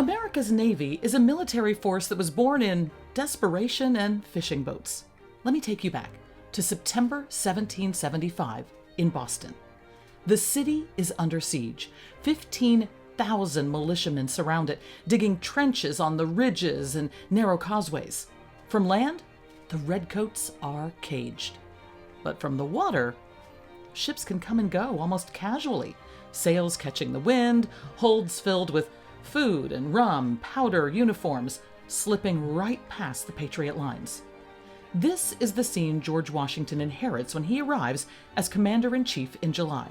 America's Navy is a military force that was born in desperation and fishing boats. Let me take you back to September 1775 in Boston. The city is under siege. 15,000 militiamen surround it, digging trenches on the ridges and narrow causeways. From land, the redcoats are caged. But from the water, ships can come and go almost casually, sails catching the wind, holds filled with food and rum, powder, uniforms, slipping right past the Patriot lines. This is the scene George Washington inherits when he arrives as Commander-in-Chief in July.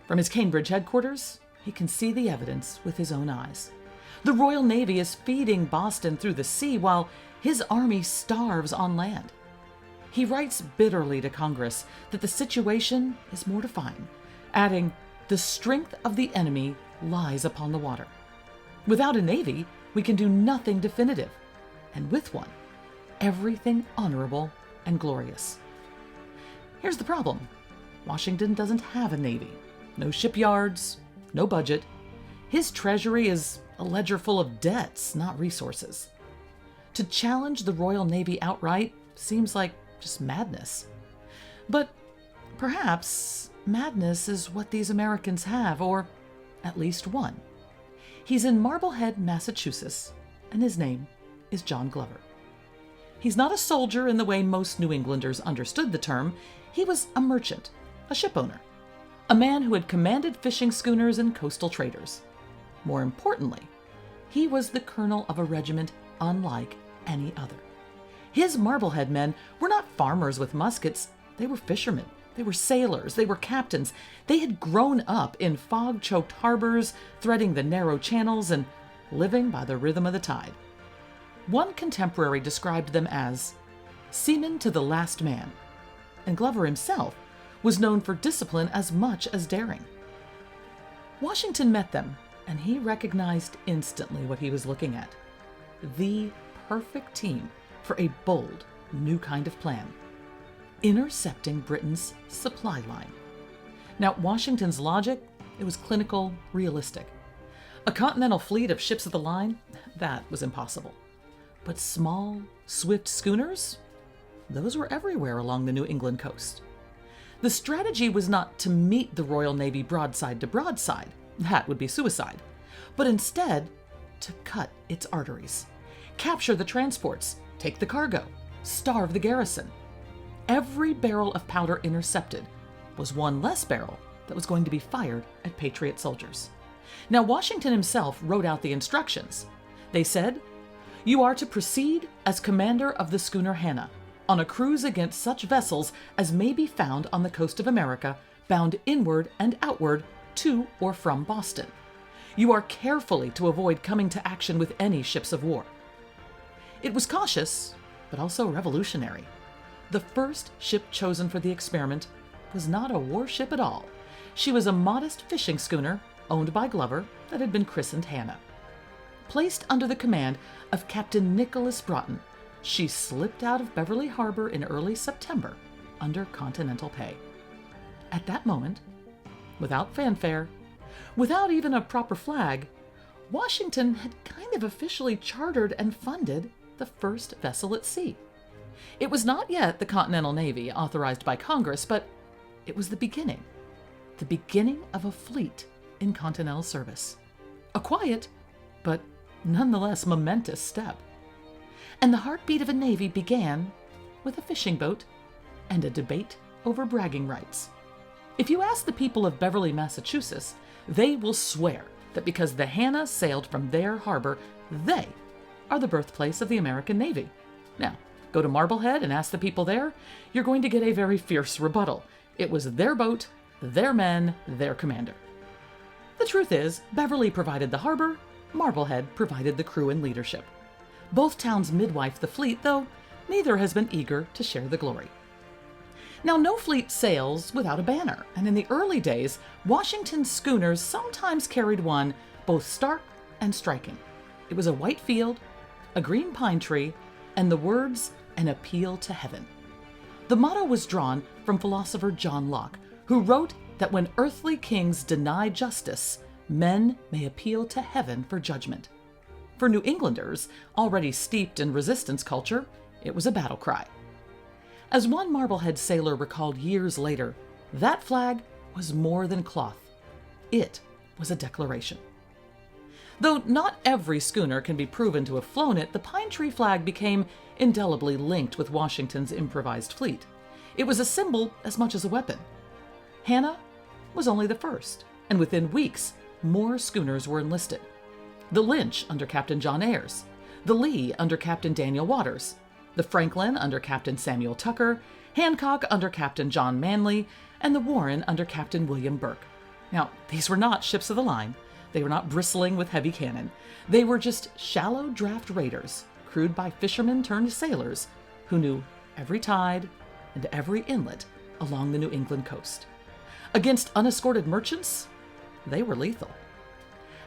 From his Cambridge headquarters, he can see the evidence with his own eyes. The Royal Navy is feeding Boston through the sea while his army starves on land. He writes bitterly to Congress that the situation is mortifying, adding, "The strength of the enemy lies upon the water. Without a navy, we can do nothing definitive, and with one, everything honorable and glorious." Here's the problem. Washington doesn't have a navy. No shipyards, no budget. His treasury is a ledger full of debts, not resources. To challenge the Royal Navy outright seems like just madness. But perhaps madness is what these Americans have, or at least one. He's in Marblehead, Massachusetts, and his name is John Glover. He's not a soldier in the way most New Englanders understood the term. He was a merchant, a ship owner, a man who had commanded fishing schooners and coastal traders. More importantly, he was the colonel of a regiment unlike any other. His Marblehead men were not farmers with muskets. They were fishermen. They were sailors. They were captains. They had grown up in fog-choked harbors, threading the narrow channels and living by the rhythm of the tide. One contemporary described them as seamen to the last man, and Glover himself was known for discipline as much as daring. Washington met them, and he recognized instantly what he was looking at: the perfect team for a bold, new kind of plan: intercepting Britain's supply line. Now, Washington's logic, it was clinical, realistic. A continental fleet of ships of the line, that was impossible. But small, swift schooners, those were everywhere along the New England coast. The strategy was not to meet the Royal Navy broadside to broadside, that would be suicide, but instead to cut its arteries, capture the transports, take the cargo, starve the garrison. Every barrel of powder intercepted was one less barrel that was going to be fired at Patriot soldiers. Now, Washington himself wrote out the instructions. They said, "You are to proceed as commander of the schooner Hannah on a cruise against such vessels as may be found on the coast of America, bound inward and outward to or from Boston. You are carefully to avoid coming to action with any ships of war." It was cautious, but also revolutionary. The first ship chosen for the experiment was not a warship at all. She was a modest fishing schooner owned by Glover that had been christened Hannah. Placed under the command of Captain Nicholas Broughton, she slipped out of Beverly Harbor in early September under Continental pay. At that moment, without fanfare, without even a proper flag, Washington had kind of officially chartered and funded the first vessel at sea. It was not yet the Continental Navy authorized by Congress, but it was the beginning of a fleet in continental service. A quiet, but nonetheless momentous step. And the heartbeat of a navy began with a fishing boat and a debate over bragging rights. If you ask the people of Beverly, Massachusetts, they will swear that because the Hannah sailed from their harbor, they are the birthplace of the American Navy. Now, go to Marblehead and ask the people there, you're going to get a very fierce rebuttal. It was their boat, their men, their commander. The truth is, Beverly provided the harbor, Marblehead provided the crew and leadership. Both towns midwife the fleet, though neither has been eager to share the glory. Now, no fleet sails without a banner, and in the early days, Washington's schooners sometimes carried one both stark and striking. It was a white field, a green pine tree, and the words, "An appeal to heaven." The motto was drawn from philosopher John Locke, who wrote that when earthly kings deny justice, men may appeal to heaven for judgment. For New Englanders, already steeped in resistance culture, it was a battle cry. As one Marblehead sailor recalled years later, that flag was more than cloth. It was a declaration. Though not every schooner can be proven to have flown it, the pine tree flag became indelibly linked with Washington's improvised fleet. It was a symbol as much as a weapon. Hannah was only the first, and within weeks, more schooners were enlisted. The Lynch under Captain John Ayres, the Lee under Captain Daniel Waters, the Franklin under Captain Samuel Tucker, Hancock under Captain John Manley, and the Warren under Captain William Burke. Now, these were not ships of the line. They were not bristling with heavy cannon. They were just shallow draft raiders, crewed by fishermen turned sailors who knew every tide and every inlet along the New England coast. Against unescorted merchants, they were lethal.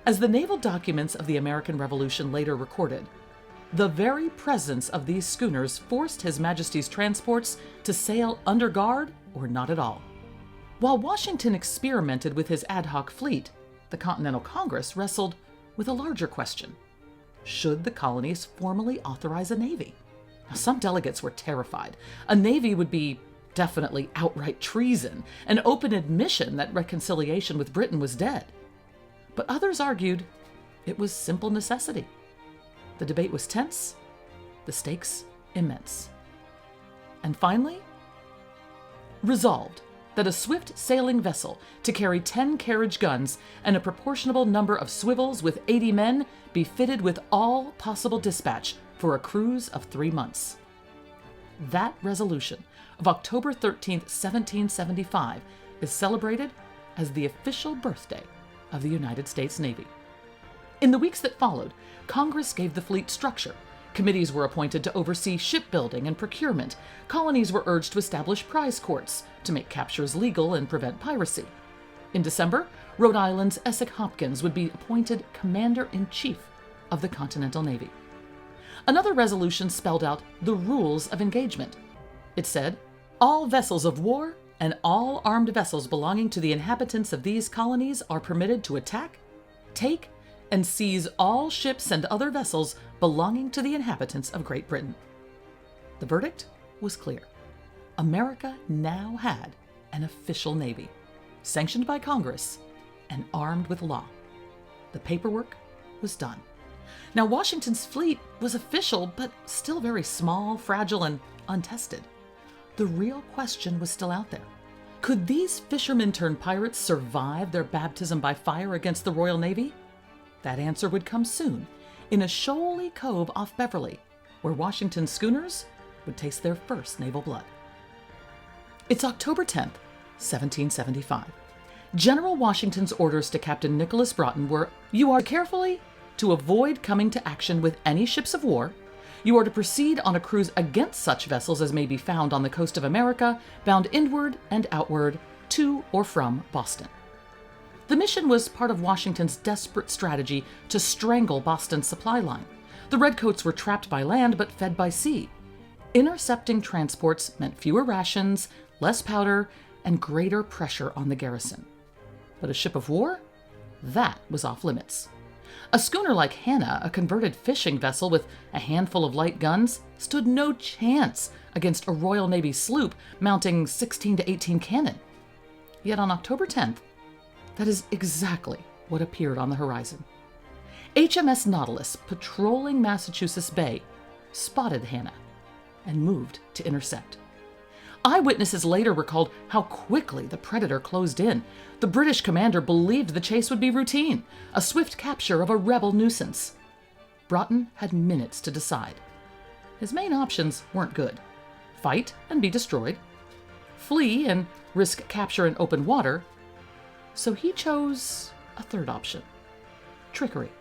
As the naval documents of the American Revolution later recorded, the very presence of these schooners forced His Majesty's transports to sail under guard or not at all. While Washington experimented with his ad hoc fleet, the Continental Congress wrestled with a larger question. Should the colonies formally authorize a navy? Now, some delegates were terrified. A navy would be definitely outright treason, an open admission that reconciliation with Britain was dead. But others argued it was simple necessity. The debate was tense, the stakes immense. And finally, resolved that a swift sailing vessel to carry 10 carriage guns and a proportionable number of swivels with 80 men be fitted with all possible dispatch for a cruise of 3 months. That resolution of October 13, 1775, is celebrated as the official birthday of the United States Navy. In the weeks that followed, Congress gave the fleet structure. Committees were appointed to oversee shipbuilding and procurement. Colonies were urged to establish prize courts to make captures legal and prevent piracy. In December, Rhode Island's Essex Hopkins would be appointed Commander-in-Chief of the Continental Navy. Another resolution spelled out the rules of engagement. It said, "All vessels of war and all armed vessels belonging to the inhabitants of these colonies are permitted to attack, take, and seize all ships and other vessels belonging to the inhabitants of Great Britain." The verdict was clear. America now had an official navy, sanctioned by Congress and armed with law. The paperwork was done. Now, Washington's fleet was official, but still very small, fragile, and untested. The real question was still out there. Could these fishermen turned pirates survive their baptism by fire against the Royal Navy? That answer would come soon, in a shoaly cove off Beverly, where Washington's schooners would taste their first naval blood. It's October 10th, 1775. General Washington's orders to Captain Nicholas Broughton were, "You are carefully to avoid coming to action with any ships of war. You are to proceed on a cruise against such vessels as may be found on the coast of America, bound inward and outward to or from Boston." The mission was part of Washington's desperate strategy to strangle Boston's supply line. The Redcoats were trapped by land but fed by sea. Intercepting transports meant fewer rations, less powder, and greater pressure on the garrison. But a ship of war? That was off limits. A schooner like Hannah, a converted fishing vessel with a handful of light guns, stood no chance against a Royal Navy sloop mounting 16 to 18 cannon. Yet on October 10th, that is exactly what appeared on the horizon. HMS Nautilus, patrolling Massachusetts Bay, spotted Hannah and moved to intercept. Eyewitnesses later recalled how quickly the predator closed in. The British commander believed the chase would be routine, a swift capture of a rebel nuisance. Broughton had minutes to decide. His main options weren't good: fight and be destroyed, flee and risk capture in open water. So he chose a third option: trickery.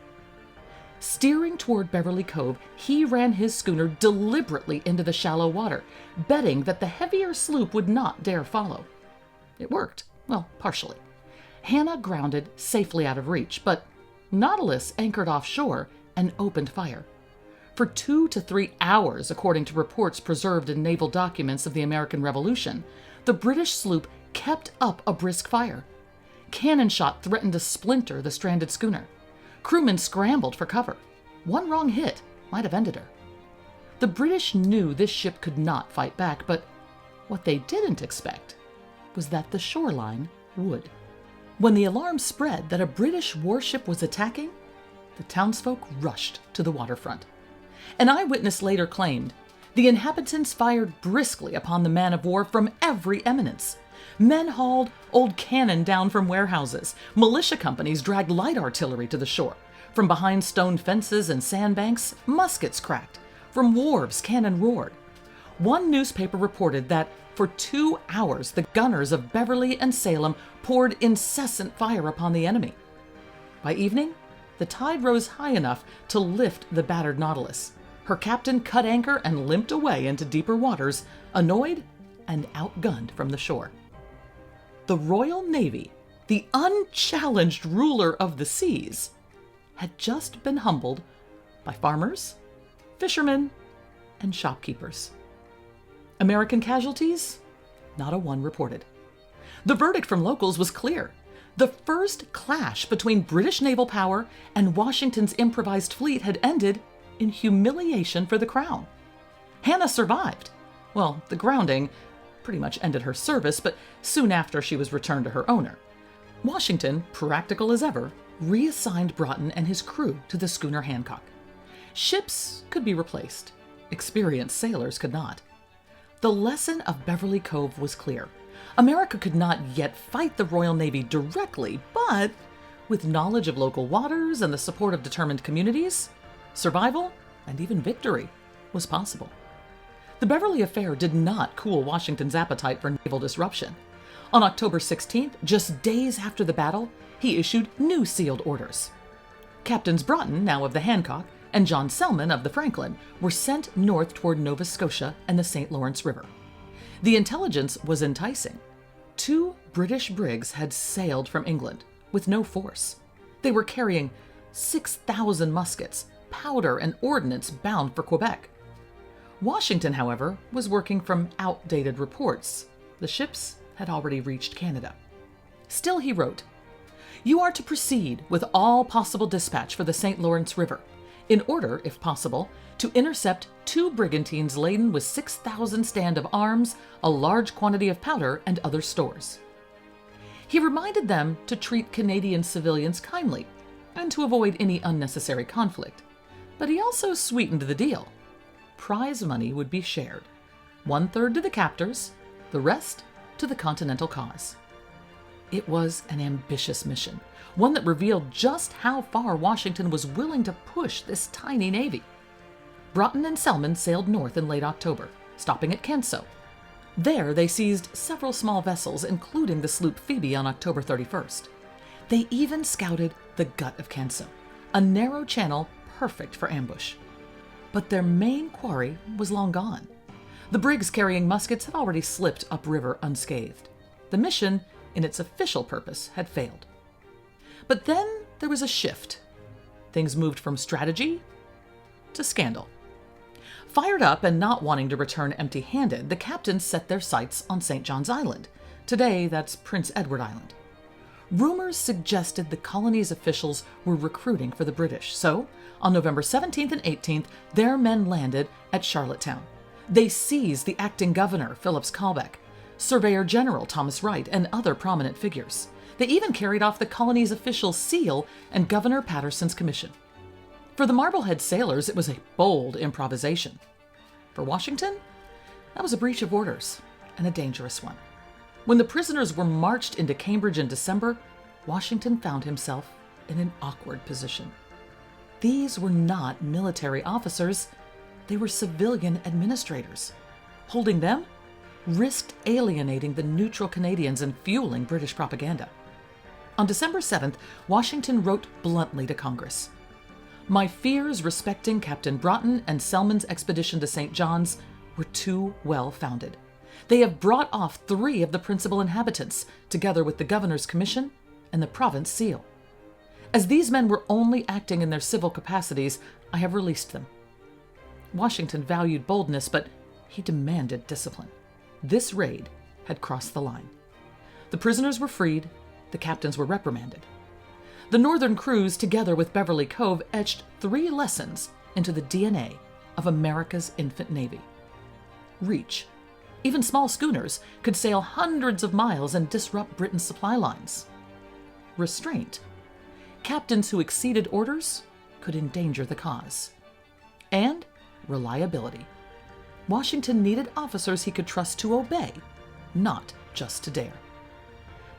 Steering toward Beverly Cove, he ran his schooner deliberately into the shallow water, betting that the heavier sloop would not dare follow. It worked. Well, partially. Hannah grounded safely out of reach, but Nautilus anchored offshore and opened fire. For 2 to 3 hours, according to reports preserved in naval documents of the American Revolution, the British sloop kept up a brisk fire. Cannon shot threatened to splinter the stranded schooner. Crewmen scrambled for cover. One wrong hit might have ended her. The British knew this ship could not fight back, but what they didn't expect was that the shoreline would. When the alarm spread that a British warship was attacking, the townsfolk rushed to the waterfront. An eyewitness later claimed, the inhabitants fired briskly upon the man of war from every eminence. Men hauled old cannon down from warehouses. Militia companies dragged light artillery to the shore. From behind stone fences and sandbanks, muskets cracked. From wharves, cannon roared. One newspaper reported that for 2 hours, the gunners of Beverly and Salem poured incessant fire upon the enemy. By evening, the tide rose high enough to lift the battered Nautilus. Her captain cut anchor and limped away into deeper waters, annoyed and outgunned from the shore. The Royal Navy, the unchallenged ruler of the seas, had just been humbled by farmers, fishermen, and shopkeepers. American casualties? Not a one reported. The verdict from locals was clear. The first clash between British naval power and Washington's improvised fleet had ended in humiliation for the crown. Hannah survived. Well, the grounding pretty much ended her service, but soon after she was returned to her owner. Washington, practical as ever, reassigned Broughton and his crew to the schooner Hancock. Ships could be replaced. Experienced sailors could not. The lesson of Beverly Cove was clear. America could not yet fight the Royal Navy directly, but with knowledge of local waters and the support of determined communities, survival and even victory was possible. The Beverly affair did not cool Washington's appetite for naval disruption. On October 16th, just days after the battle, he issued new sealed orders. Captains Broughton, now of the Hancock, and John Selman of the Franklin were sent north toward Nova Scotia and the St. Lawrence River. The intelligence was enticing. 2 British brigs had sailed from England with no force. They were carrying 6,000 muskets, powder, and ordnance bound for Quebec. Washington, however, was working from outdated reports. The ships had already reached Canada. Still, he wrote, "You are to proceed with all possible dispatch for the St. Lawrence River, in order, if possible, to intercept 2 brigantines laden with 6,000 stand of arms, a large quantity of powder, and other stores." He reminded them to treat Canadian civilians kindly and to avoid any unnecessary conflict. But he also sweetened the deal. Prize money would be shared, 1/3 to the captors, the rest to the Continental cause. It was an ambitious mission, one that revealed just how far Washington was willing to push this tiny navy. Broughton and Selman sailed north in late October, stopping at Canso. There they seized several small vessels, including the sloop Phoebe, on October 31st. They even scouted the gut of Canso, a narrow channel perfect for ambush. But their main quarry was long gone. The brigs carrying muskets had already slipped upriver unscathed. The mission, in its official purpose, had failed. But then there was a shift. Things moved from strategy to scandal. Fired up and not wanting to return empty-handed, the captains set their sights on St. John's Island. Today, that's Prince Edward Island. Rumors suggested the colony's officials were recruiting for the British, so on November 17th and 18th, their men landed at Charlottetown. They seized the acting governor, Phillips Callbeck, Surveyor General Thomas Wright, and other prominent figures. They even carried off the colony's official seal and Governor Patterson's commission. For the Marblehead sailors, it was a bold improvisation. For Washington, that was a breach of orders, and a dangerous one. When the prisoners were marched into Cambridge in December, Washington found himself in an awkward position. These were not military officers, they were civilian administrators. Holding them risked alienating the neutral Canadians and fueling British propaganda. On December 7th, Washington wrote bluntly to Congress, "My fears respecting Captain Broughton and Selman's expedition to St. John's were too well founded. They have brought off 3 of the principal inhabitants, together with the governor's commission and the province seal. As these men were only acting in their civil capacities, I have released them." Washington valued boldness, but he demanded discipline. This raid had crossed the line. The prisoners were freed, the captains were reprimanded. The Northern cruise, together with Beverly Cove, etched 3 lessons into the DNA of America's infant navy. Reach. Even small schooners could sail hundreds of miles and disrupt Britain's supply lines. Restraint. Captains who exceeded orders could endanger the cause. And reliability. Washington needed officers he could trust to obey, not just to dare.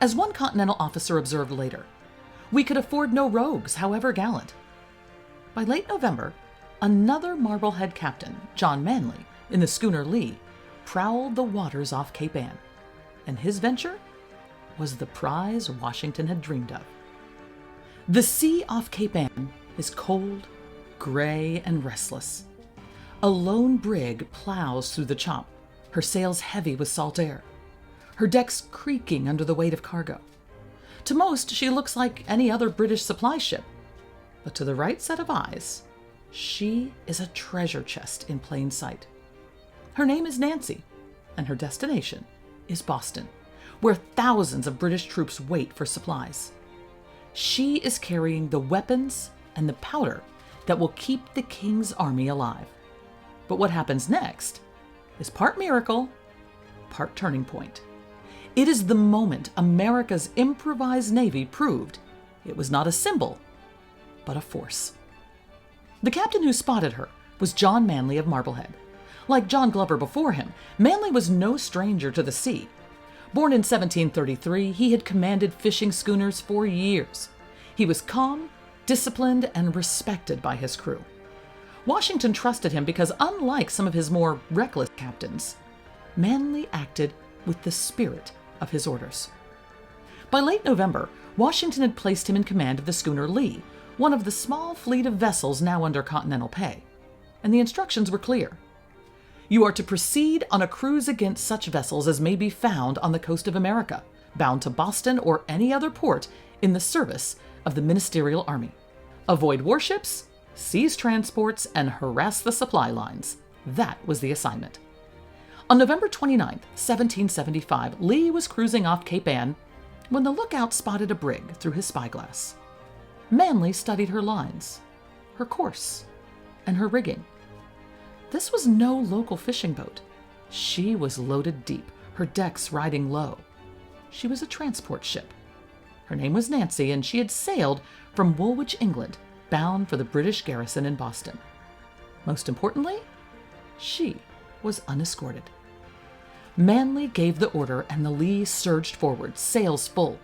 As one Continental officer observed later, "We could afford no rogues, however gallant." By late November, another Marblehead captain, John Manley, in the schooner Lee, prowled the waters off Cape Ann, and his venture was the prize Washington had dreamed of. The sea off Cape Ann is cold, gray, and restless. A lone brig plows through the chop, her sails heavy with salt air, her decks creaking under the weight of cargo. To most, she looks like any other British supply ship, but to the right set of eyes, she is a treasure chest in plain sight. Her name is Nancy, and her destination is Boston, where thousands of British troops wait for supplies. She is carrying the weapons and the powder that will keep the King's army alive. But what happens next is part miracle, part turning point. It is the moment America's improvised navy proved it was not a symbol, but a force. The captain who spotted her was John Manley of Marblehead. Like John Glover before him, Manley was no stranger to the sea. Born in 1733, he had commanded fishing schooners for years. He was calm, disciplined, and respected by his crew. Washington trusted him because, unlike some of his more reckless captains, Manley acted with the spirit of his orders. By late November, Washington had placed him in command of the schooner Lee, one of the small fleet of vessels now under Continental pay, and the instructions were clear. You are to proceed on a cruise against such vessels as may be found on the coast of America, bound to Boston or any other port in the service of the ministerial army. Avoid warships, seize transports, and harass the supply lines. That was the assignment. On November 29, 1775, Lee was cruising off Cape Ann when the lookout spotted a brig through his spyglass. Manley studied her lines, her course, and her rigging. This was no local fishing boat. She was loaded deep, her decks riding low. She was a transport ship. Her name was Nancy, and she had sailed from Woolwich, England, bound for the British garrison in Boston. Most importantly, she was unescorted. Manley gave the order, and the Lee surged forward, sails full.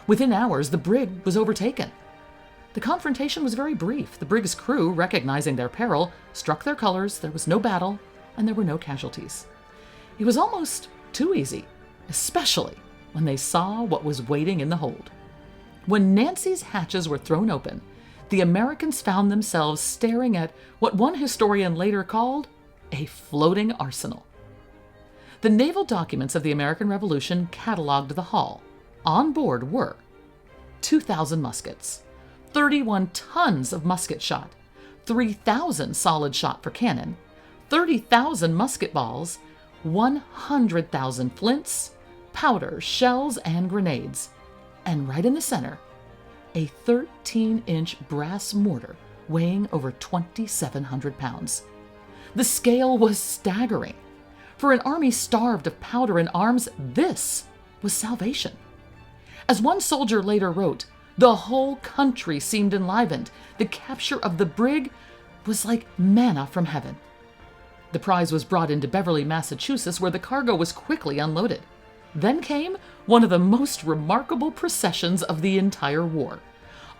Within hours, the brig was overtaken. The confrontation was very brief. The brig's crew, recognizing their peril, struck their colors, there was no battle, and there were no casualties. It was almost too easy, especially when they saw what was waiting in the hold. When Nancy's hatches were thrown open, the Americans found themselves staring at what one historian later called a floating arsenal. The naval documents of the American Revolution cataloged the haul. On board were 2,000 muskets, 31 tons of musket shot, 3,000 solid shot for cannon, 30,000 musket balls, 100,000 flints, powder, shells, and grenades, and right in the center, a 13-inch brass mortar weighing over 2,700 pounds. The scale was staggering. For an army starved of powder and arms, this was salvation. As one soldier later wrote, the whole country seemed enlivened. The capture of the brig was like manna from heaven. The prize was brought into Beverly, Massachusetts, where the cargo was quickly unloaded. Then came one of the most remarkable processions of the entire war.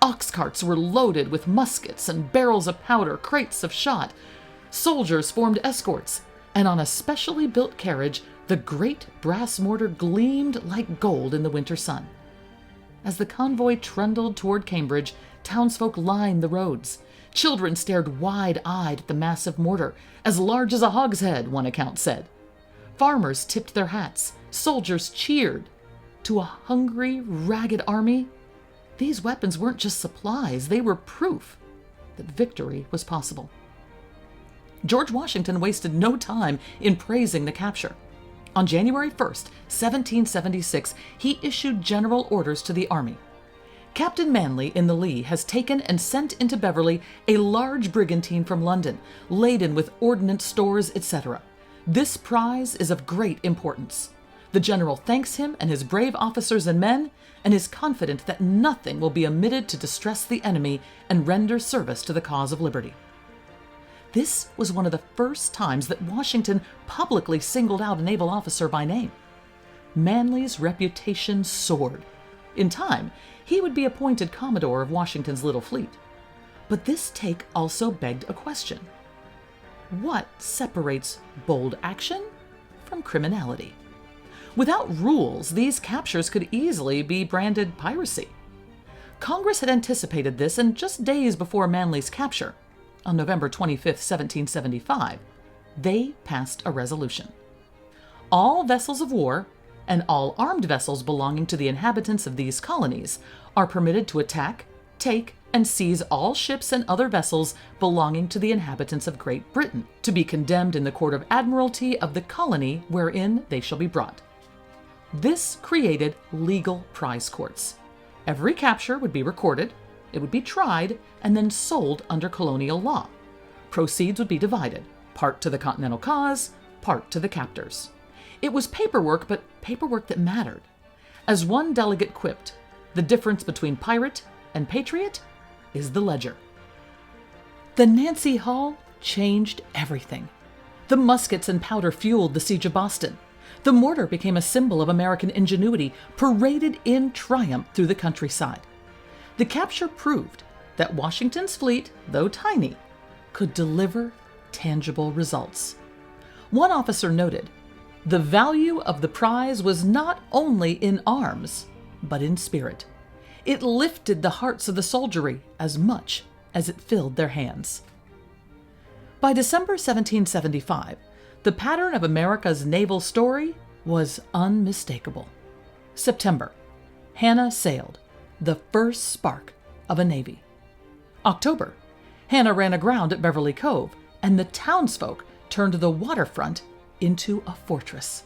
Ox carts were loaded with muskets and barrels of powder, crates of shot. Soldiers formed escorts, and on a specially built carriage, the great brass mortar gleamed like gold in the winter sun. As the convoy trundled toward Cambridge, townsfolk lined the roads. Children stared wide-eyed at the massive mortar, as large as a hogshead, one account said. Farmers tipped their hats. Soldiers cheered. To a hungry, ragged army, these weapons weren't just supplies, they were proof that victory was possible. George Washington wasted no time in praising the capture. On January 1st, 1776, he issued general orders to the army. Captain Manley in the Lee has taken and sent into Beverly a large brigantine from London, laden with ordnance stores, etc. This prize is of great importance. The general thanks him and his brave officers and men, and is confident that nothing will be omitted to distress the enemy and render service to the cause of liberty. This was one of the first times that Washington publicly singled out a naval officer by name. Manley's reputation soared. In time, he would be appointed Commodore of Washington's little fleet. But this take also begged a question. What separates bold action from criminality? Without rules, these captures could easily be branded piracy. Congress had anticipated this, and just days before Manley's capture, on November 25, 1775, they passed a resolution. All vessels of war and all armed vessels belonging to the inhabitants of these colonies are permitted to attack, take, and seize all ships and other vessels belonging to the inhabitants of Great Britain, to be condemned in the Court of Admiralty of the colony wherein they shall be brought. This created legal prize courts. Every capture would be recorded, it would be tried, and then sold under colonial law. Proceeds would be divided, part to the Continental cause, part to the captors. It was paperwork, but paperwork that mattered. As one delegate quipped, the difference between pirate and patriot is the ledger. The Nancy Hull changed everything. The muskets and powder fueled the siege of Boston. The mortar became a symbol of American ingenuity, paraded in triumph through the countryside. The capture proved that Washington's fleet, though tiny, could deliver tangible results. One officer noted, the value of the prize was not only in arms, but in spirit. It lifted the hearts of the soldiery as much as it filled their hands. By December 1775, the pattern of America's naval story was unmistakable. September, Hannah sailed, the first spark of a navy. October, Hannah ran aground at Beverly Cove, and the townsfolk turned the waterfront into a fortress.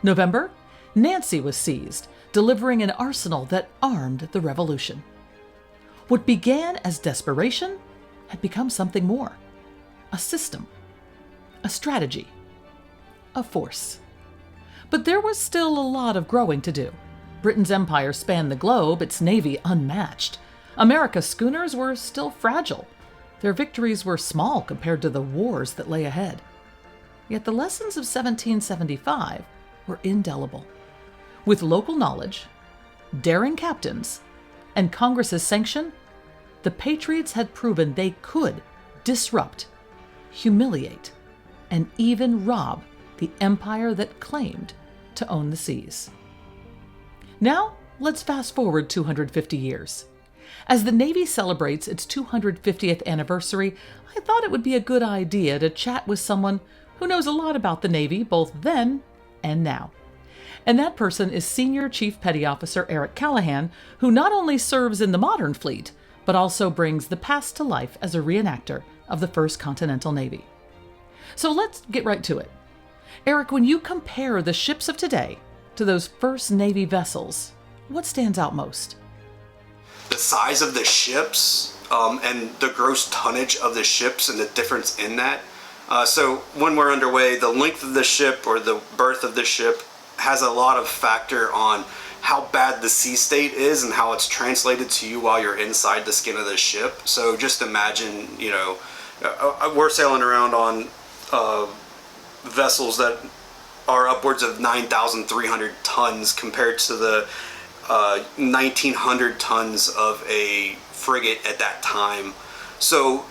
November, Nancy was seized, delivering an arsenal that armed the Revolution. What began as desperation had become something more: a system, a strategy, a force. But there was still a lot of growing to do. Britain's empire spanned the globe, its navy unmatched. America's schooners were still fragile. Their victories were small compared to the wars that lay ahead. Yet the lessons of 1775 were indelible. With local knowledge, daring captains, and Congress's sanction, the Patriots had proven they could disrupt, humiliate, and even rob the empire that claimed to own the seas. Now, let's fast forward 250 years. As the Navy celebrates its 250th anniversary, I thought it would be a good idea to chat with someone who knows a lot about the Navy both then and now. And that person is Senior Chief Petty Officer Eric Callahan, who not only serves in the modern fleet, but also brings the past to life as a reenactor of the First Continental Navy. So let's get right to it. Eric, when you compare the ships of today to those first Navy vessels, what stands out most? The size of the ships and the gross tonnage of the ships and the difference in that. So when we're underway, the length of the ship or the berth of the ship has a lot of factor on how bad the sea state is and how it's translated to you while you're inside the skin of the ship. So just imagine, we're sailing around on vessels that are upwards of 9,300 tons compared to the 1,900 tons of a frigate at that time. So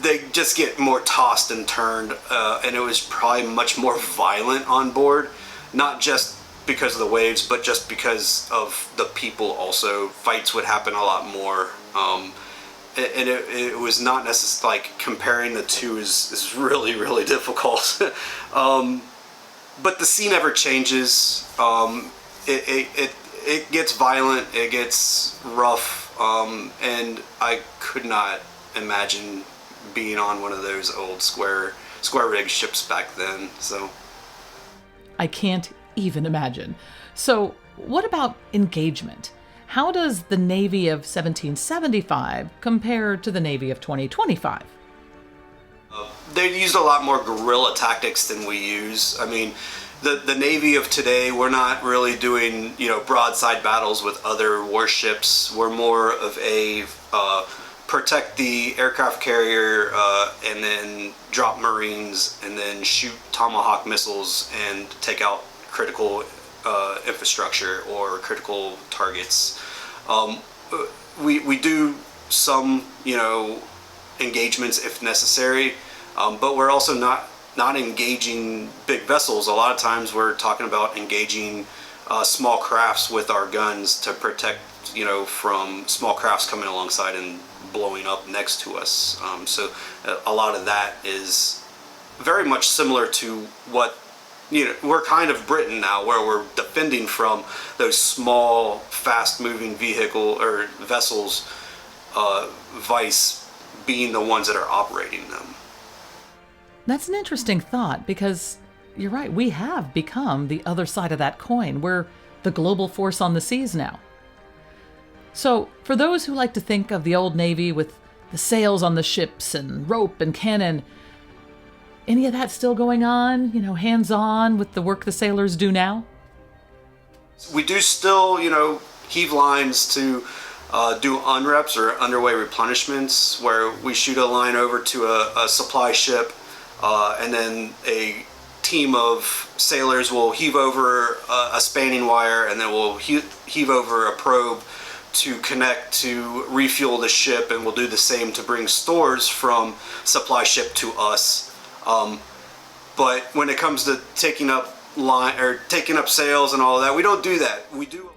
they just get more tossed and turned, and it was probably much more violent on board, not just because of the waves, but just because of the people also. Fights would happen a lot more. And it was not necessarily, like, comparing the two is really, really difficult. But the sea never changes. It gets violent, it gets rough, and I could not imagine being on one of those old square rig ships back then. So I can't even imagine. So what about engagement? How does the Navy of 1775 compare to the Navy of 2025? They used a lot more guerrilla tactics than we use. I mean, the Navy of today, we're not really doing, broadside battles with other warships. We're more of a protect the aircraft carrier and then drop Marines and then shoot Tomahawk missiles and take out critical infrastructure or critical targets. We do some, engagements if necessary, but we're also not engaging big vessels. A lot of times we're talking about engaging small crafts with our guns to protect, from small crafts coming alongside and blowing up next to us. So a lot of that is very much similar to what, we're kind of Britain now, where we're defending from those small, fast-moving vehicle or vessels, vice being the ones that are operating them. That's an interesting thought, because you're right, we have become the other side of that coin. We're the global force on the seas now. So, for those who like to think of the old Navy with the sails on the ships and rope and cannon, any of that still going on, hands-on with the work the sailors do now? We do still, heave lines to do unreps or underway replenishments, where we shoot a line over to a supply ship, and then a team of sailors will heave over a spanning wire, and then we'll heave over a probe to connect to refuel the ship, and we'll do the same to bring stores from supply ship to us. But when it comes to taking up sails and all of that, we don't do that. We do.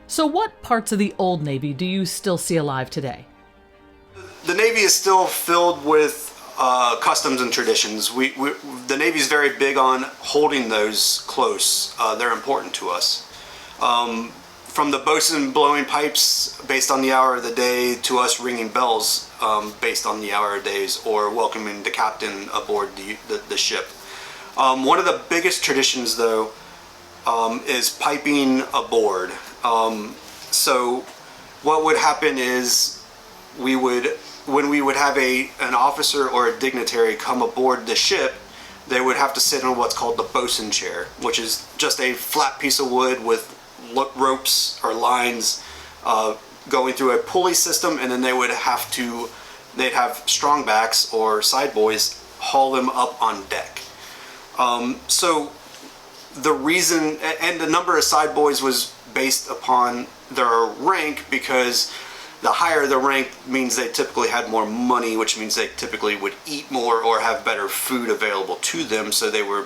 So what parts of the old Navy do you still see alive today? The Navy is still filled with customs and traditions. The Navy is very big on holding those close. They're important to us. From the bosun blowing pipes based on the hour of the day to us ringing bells based on the hour of days, or welcoming the captain aboard the ship. One of the biggest traditions, though, is piping aboard. So what would happen is when we would have an officer or a dignitary come aboard the ship, they would have to sit on what's called the bosun chair, which is just a flat piece of wood with ropes or lines going through a pulley system, and then they'd have strongbacks or side boys haul them up on deck. So the reason, and the number of side boys was based upon their rank, because the higher the rank means they typically had more money, which means they typically would eat more or have better food available to them, so they were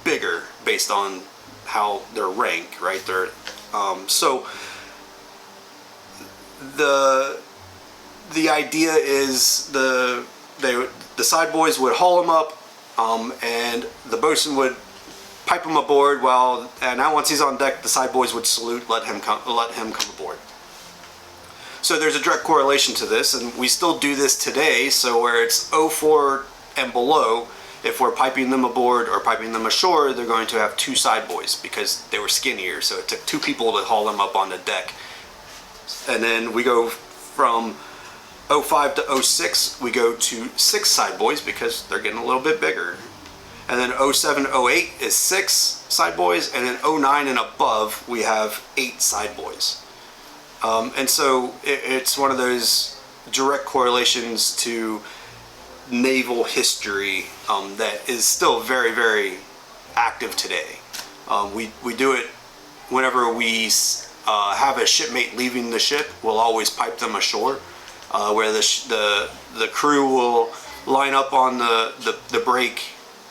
bigger based on how their rank, right? So the idea is the side boys would haul them up, and the bosun would pipe him aboard, and now once he's on deck, the side boys would salute, let him come aboard. So there's a direct correlation to this, and we still do this today. So where it's 04 and below, if we're piping them aboard or piping them ashore, they're going to have two side boys because they were skinnier. So it took two people to haul them up on the deck. And then we go from 05 to 06, we go to 6 side boys because they're getting a little bit bigger. And then 07, 08 is 6 side boys, and then 09 and above, we have 8 side boys. And so it's one of those direct correlations to naval history that is still very, very active today. We do it whenever we have a shipmate leaving the ship. We'll always pipe them ashore, where the crew will line up on the break,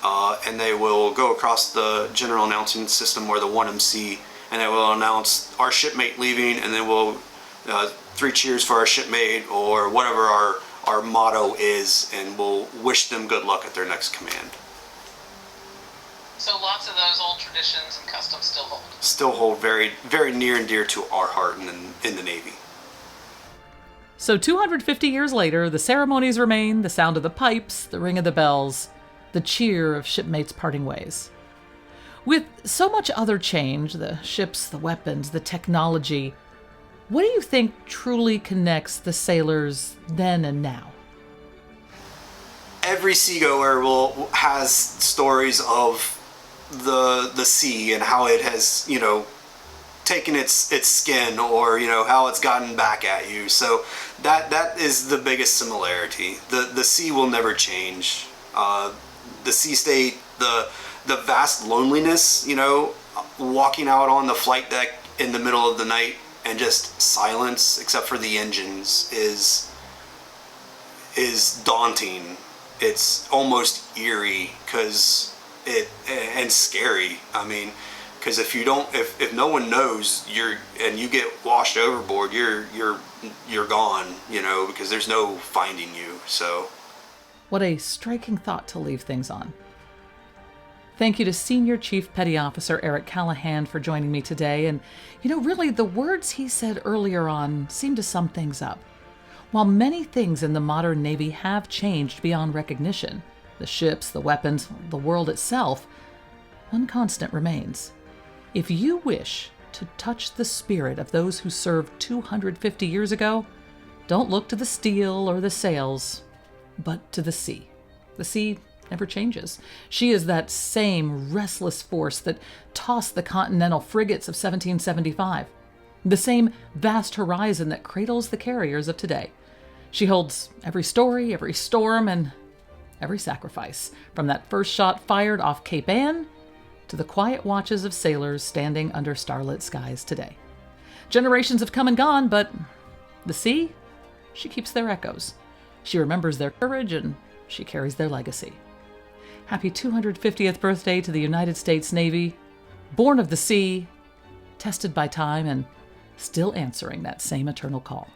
and they will go across the general announcing system, or the 1MC, and they will announce our shipmate leaving, and then we'll 3 cheers for our shipmate, or whatever our motto is, and we'll wish them good luck at their next command. So lots of those old traditions and customs still hold. Still hold very, very near and dear to our heart in the Navy. So 250 years later, the ceremonies remain, the sound of the pipes, the ring of the bells, the cheer of shipmates parting ways. With so much other change, the ships, the weapons, the technology, What do you think truly connects the sailors then and now? Every seagoer has stories of the sea and how it has, taken its skin, or how it's gotten back at you. So that is the biggest similarity. The sea will never change. The sea state, the vast loneliness, walking out on the flight deck in the middle of the night and just silence except for the engines is daunting. It's almost eerie and scary. I mean, because if no one knows and you get washed overboard, you're gone, because there's no finding you. So, what a striking thought to leave things on. Thank you to Senior Chief Petty Officer Eric Callahan for joining me today. And, really, the words he said earlier on seem to sum things up. While many things in the modern Navy have changed beyond recognition, the ships, the weapons, the world itself, one constant remains. If you wish to touch the spirit of those who served 250 years ago, don't look to the steel or the sails, but to the sea. The sea never changes. She is that same restless force that tossed the continental frigates of 1775, the same vast horizon that cradles the carriers of today. She holds every story, every storm, and every sacrifice, from that first shot fired off Cape Ann to the quiet watches of sailors standing under starlit skies today. Generations have come and gone, but the sea, she keeps their echoes. She remembers their courage, and she carries their legacy. Happy 250th birthday to the United States Navy, born of the sea, tested by time, and still answering that same eternal call.